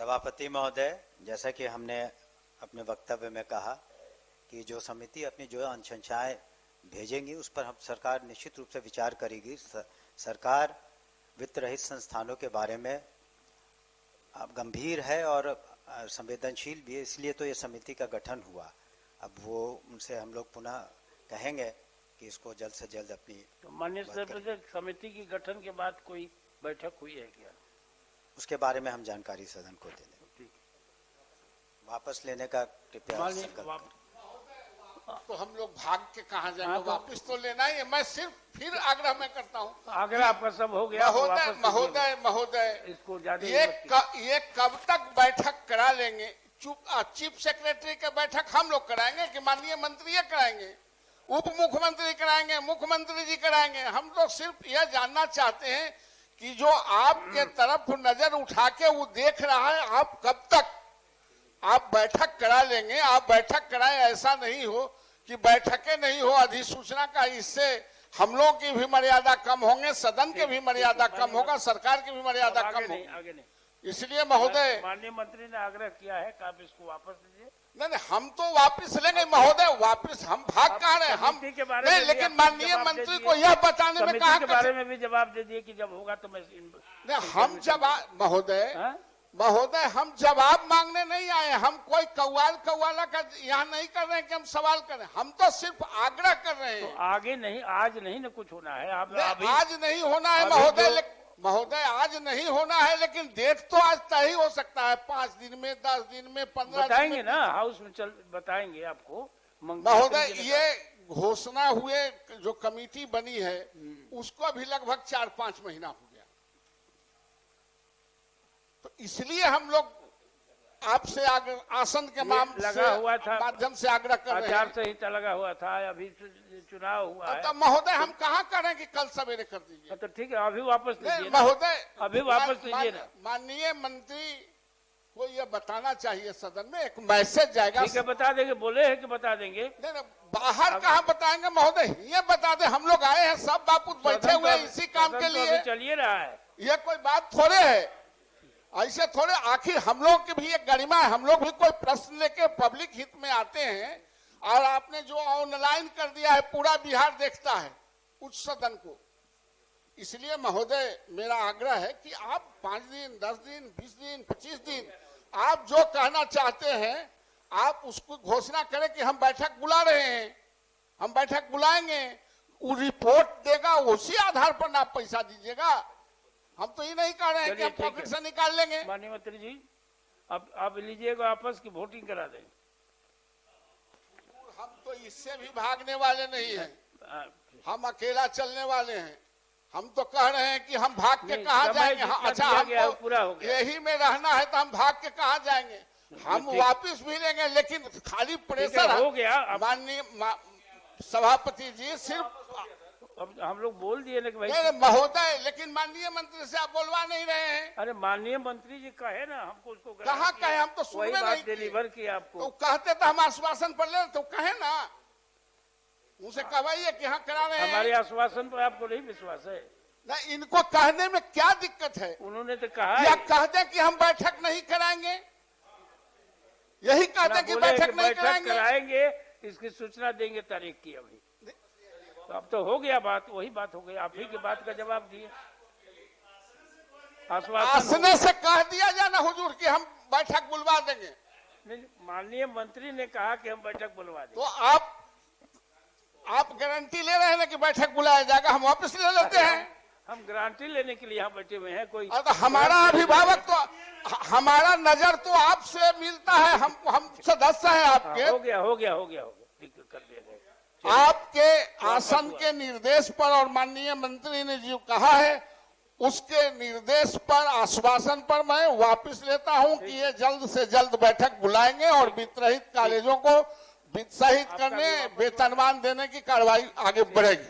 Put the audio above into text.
सभापति महोदय, जैसा कि हमने अपने वक्तव्य में कहा कि जो समिति अपनी जो अनुशंसाएं भेजेंगी उस पर हम सरकार निश्चित रूप से विचार करेगी। सरकार वित्त रहित संस्थानों के बारे में अब गंभीर है और संवेदनशील भी है, इसलिए तो ये समिति का गठन हुआ। अब वो उनसे हम लोग पुनः कहेंगे कि इसको जल्द से जल्द अपनी तो माननीय सदस्य समिति की गठन के बाद कोई बैठक हुई है क्या? उसके बारे में हम जानकारी सदन को दे दें। वापस लेने का कृपया संकल्प। तो हम लोग भाग के कहाँ जाएंगे? वापस तो लेना ही है। मैं सिर्फ फिर आग्रह में करता हूँ। आग्रह आपका सब हो गया। महोदय इसको ज्यादा ये कब तक बैठक करा लेंगे? चीफ सेक्रेटरी के बैठक हम लोग कराएंगे कि माननीय मंत्री कराएंगे, उप मुख्यमंत्री कराएंगे, मुख्यमंत्री जी कराएंगे? हम लोग सिर्फ यह जानना चाहते हैं कि जो आपके तरफ नजर उठा के वो देख रहा है, आप कब तक आप बैठक करा लेंगे? आप बैठक कराएं, ऐसा नहीं हो कि बैठकें नहीं हो अधिसूचना का। इससे हम लोग की भी मर्यादा कम होंगे, सदन के भी मर्यादा कम होगा, सरकार की भी मर्यादा कम होगी। इसलिए महोदय, माननीय मंत्री ने आग्रह किया है कि आप इसको वापस लीजिए। नहीं, हम तो वापस लेंगे महोदय। वापस हम भाग कहाँ रहे? हम नहीं, लेकिन माननीय मंत्री को यह बताने में कहा के बारे में भी जवाब दे दिए कि जब होगा तो मैं हम जवाब महोदय हम जवाब मांगने नहीं आए। हम कोई कौवाला का यहाँ नहीं कर रहे हैं कि हम सवाल करें। हम तो सिर्फ आग्रह कर रहे हैं। तो आगे नहीं, आज नहीं न कुछ होना है। आज नहीं होना है महोदय, आज नहीं होना है, लेकिन डेट तो आज तय ही हो सकता है। 5 दिन में, 10 दिन में, 15 दिन बताएंगे ना, हाउस में बताएंगे आपको महोदय। ये घोषणा हुए जो कमेटी बनी है उसको भी लगभग 4-5 महीना हो गया। तो इसलिए हम लोग आपसे आसन के माध्यम से आग्रह कर रहे हैं। आचार संहिता लगा हुआ था, अभी चुनाव हुआ है। तो महोदय हम कहाँ करें कि कल सवेरे कर दीजिए? तो ठीक है, अभी वापस लीजिए महोदय। अभी वापस लीजिए ना। माननीय मंत्री को यह बताना चाहिए सदन में, एक मैसेज जाएगा। ठीक है, बता देंगे। बोले हैं कि बता देंगे। नहीं, बाहर कहाँ बताएंगे महोदय? ये बता दे। हम लोग आए हैं, सब बापू बैठे हुए इसी काम के लिए। चलिए रहा है, ये कोई बात थोड़े है, ऐसे थोड़े। आखिर हम लोग की भी एक गरिमा है। हम लोग भी कोई प्रश्न लेके पब्लिक हित में आते हैं, और आपने जो ऑनलाइन कर दिया है पूरा बिहार देखता है उच्च सदन को। इसलिए महोदय मेरा आग्रह है कि आप 5 दिन, 10 दिन, 20 दिन, 25 दिन, आप जो कहना चाहते हैं आप उसको घोषणा करें कि हम बैठक बुला रहे हैं, हम बैठक बुलाएंगे। वो रिपोर्ट देगा, उसी आधार पर ना पैसा दीजिएगा। हम तो ये नहीं कह रहे हैं कि हम पॉकेट से निकाल लेंगे। माननीय मंत्री जी, अब आप लीजिएगा आपस की वोटिंग करा दें। हम तो इससे भी भागने वाले नहीं हैं, हम अकेला चलने वाले हैं। हम तो कह रहे हैं कि हम भाग के कहाँ जाएंगे? अच्छा, हमको पूरा हो गया, यही में रहना है तो हम भाग के कहाँ जाएंगे? हम वापिस भी लेंगे, लेकिन खाली प्रेशर हो गया। माननीय सभापति जी, सिर्फ अब हम लोग बोल दिए ना कि भाई महोदय, लेकिन माननीय मंत्री से आप बोलवा नहीं रहे हैं। अरे माननीय मंत्री जी कहे ना, हमको उसको कहाँ कहे? हम तो सुन नहीं डिलीवर किया आपको। तो कहते तो हम आश्वासन पर ले, तो कहे ना, उनसे कहवाइए कि हाँ करा रहे हैं। हमारे आश्वासन पर आपको नहीं विश्वास है? नहीं, इनको कहने में क्या दिक्कत है? उन्होंने तो कहा या कहते कि हम बैठक नहीं कराएंगे, यही कहते कि बैठक नहीं कराएंगे, इसकी सूचना देंगे तारीख की। अभी तो अब तो हो गया बात, वही बात हो गई। आप ही की बात का जवाब दिए। आसने से कह दिया जाना हुजूर कि हम बैठक बुलवा देंगे। नहीं, माननीय मंत्री ने कहा कि हम बैठक बुलवा देंगे। तो आप गारंटी ले रहे हैं ना कि बैठक बुलाया जाएगा? हम वापस ले लेते हैं। हम गारंटी लेने के लिए यहाँ बैठे हुए हैं। कोई तो हमारा अभिभावक तो हमारा नजर तो आपसे मिलता है। हम सदस्य हैं आपके। हो गया ठीक कर दिया जाएगा। आपके आसन के निर्देश पर और माननीय मंत्री ने जो कहा है उसके निर्देश पर, आश्वासन पर मैं वापस लेता हूं कि ये जल्द से जल्द बैठक बुलाएंगे और वित्त रहित कॉलेजों को वित्त सहित करने, वेतनमान देने की कार्रवाई आगे बढ़ेगी।